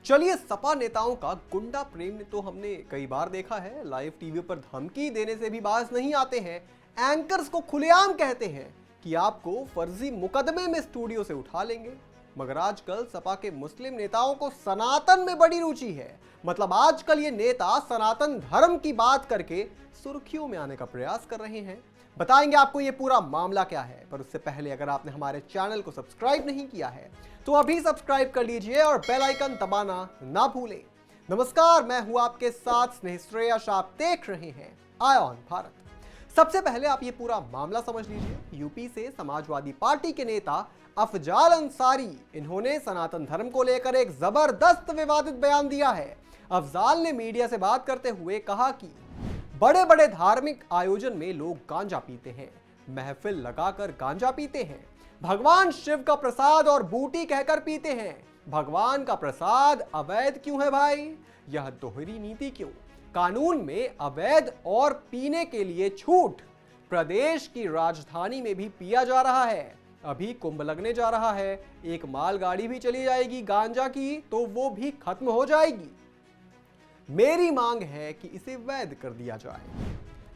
चलिए, सपा नेताओं का गुंडा प्रेम तो हमने कई बार देखा है। लाइव टीवी पर धमकी देने से भी बाज नहीं आते हैं। एंकर्स को खुलेआम कहते हैं कि आपको फर्जी मुकदमे में स्टूडियो से उठा लेंगे। मगर आजकल सपा के मुस्लिम नेताओं को सनातन में बड़ी रुचि है। मतलब आजकल ये नेता सनातन धर्म की बात करके सुर्खियों में आने का प्रयास कर रहे हैं। बताएंगे आपको ये पूरा मामला क्या है, पर उससे पहले अगर आपने हमारे चैनल को सब्सक्राइब नहीं किया है तो अभी सब्सक्राइब कर लीजिए और बेल आइकन दबाना ना भूलें। नमस्कार, मैं हूं आपके साथ स्नेह श्रेयस। आप देख रहे हैं आई ऑन भारत। सबसे पहले आप ये पूरा मामला समझ लीजिए। यूपी से समाजवादी पार्टी के नेता अफजाल अंसारी, इन्होंने सनातन धर्म को लेकर एक जबरदस्त विवादित बयान दिया है। अफजाल ने मीडिया से बात करते हुए कहा कि बड़े बड़े धार्मिक आयोजन में लोग गांजा पीते हैं, महफिल लगाकर गांजा पीते हैं, भगवान शिव का प्रसाद और बूटी कहकर पीते हैं। भगवान का प्रसाद अवैध क्यों है भाई? यह दोहरी नीति क्यों? कानून में अवैध और पीने के लिए छूट। प्रदेश की राजधानी में भी पिया जा रहा है। अभी कुंभ लगने जा रहा है, एक मालगाड़ी भी चली जाएगी गांजा की, तो वो भी खत्म हो जाएगी। मेरी मांग है कि इसे वैध कर दिया जाए।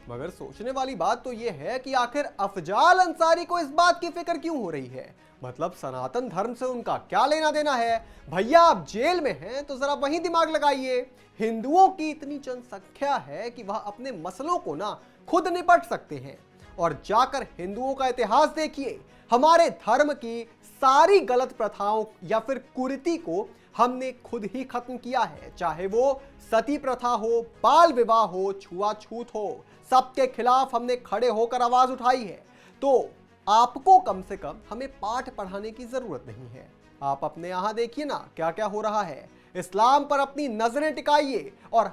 मगर सोचने वाली बात तो यह है कि आखिर अफजाल अंसारी को इस बात की फिक्र क्यों हो रही है? मतलब सनातन धर्म से उनका क्या लेना देना है? भैया, आप जेल में हैं तो जरा वहीं दिमाग लगाइए। हिंदुओं की इतनी जनसंख्या है कि वह अपने मसलों को ना खुद निपट सकते हैं। और जाकर हिंदुओं का इतिहास देखिए। हमारे धर्म की सारी गलत प्रथाओं या फिर कुरीति को हमने खुद ही खत्म किया है। चाहे वो सती प्रथा हो, बाल विवाह हो, छुआछूत हो, सबके खिलाफ हमने खड़े होकर आवाज उठाई है। तो आपको कम से कम हमें पाठ पढ़ाने की जरूरत नहीं है। आप अपने यहां देखिए ना क्या क्या हो रहा है। इस्लाम पर अपनी नजरें टिकाइए और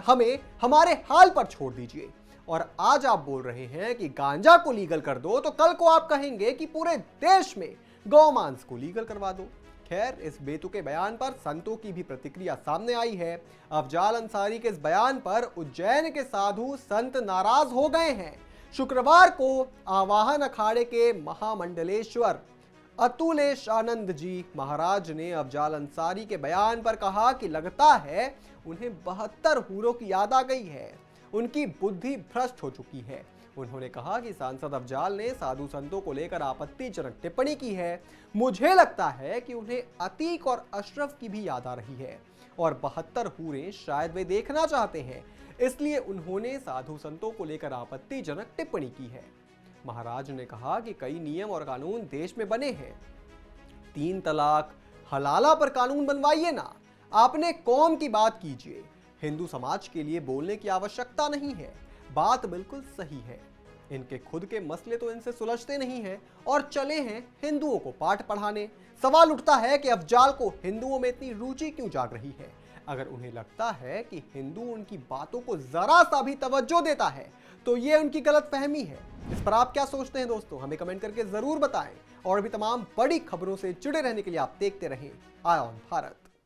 हमें हमारे हाल पर छोड़ दीजिए। और आज आप बोल रहे हैं कि गांजा को लीगल कर दो, तो कल को आप कहेंगे कि पूरे देश में गौमांस को लीगल करवा दो। खैर, इस बेतुके बयान पर संतों की भी प्रतिक्रिया सामने आई है। अफजाल अंसारी के इस बयान पर उज्जैन के साधु संत नाराज हो गए हैं। शुक्रवार को आवाहन अखाड़े के महामंडलेश्वर अतुलेश आनंद जी महाराज ने अफजाल अंसारी के बयान पर कहा कि लगता है उन्हें 72 हूरों की याद आ गई है। उनकी बुद्धि भ्रष्ट हो चुकी है। उन्होंने कहा कि सांसद अफजाल ने साधु संतों को लेकर आपत्तिजनक टिप्पणी की है। मुझे लगता है कि उन्हें अतीक और अशरफ की भी याद आ रही है और 72 हूरें शायद वे देखना चाहते हैं, इसलिए उन्होंने साधु संतों को लेकर आपत्तिजनक टिप्पणी की है। महाराज ने कहा कि कई नियम और कानून देश में बने हैं। 3 तलाक, हलाला पर कानून बनवाइए ना। आपने कौम की बात कीजिए। हिंदू समाज के लिए बोलने की आवश्यकता नहीं है। बात बिल्कुल सही है। इनके खुद के मसले तो इनसे सुलझते नहीं हैं और चले हैं हिंदुओं को पाठ पढ़ाने। सवाल उठता है कि अफजाल को हिंदुओं में इतनी रुचि क्यों जाग रही है? अगर उन्हें लगता है कि हिंदू उनकी बातों को जरा सा भी तवज्जो देता है तो ये उनकी गलतफहमी है। इस पर आप क्या सोचते हैं दोस्तों? हमें कमेंट करके जरूर बताएं। और भी तमाम बड़ी खबरों से जुड़े रहने के लिए आप देखते रहें आई ऑन भारत।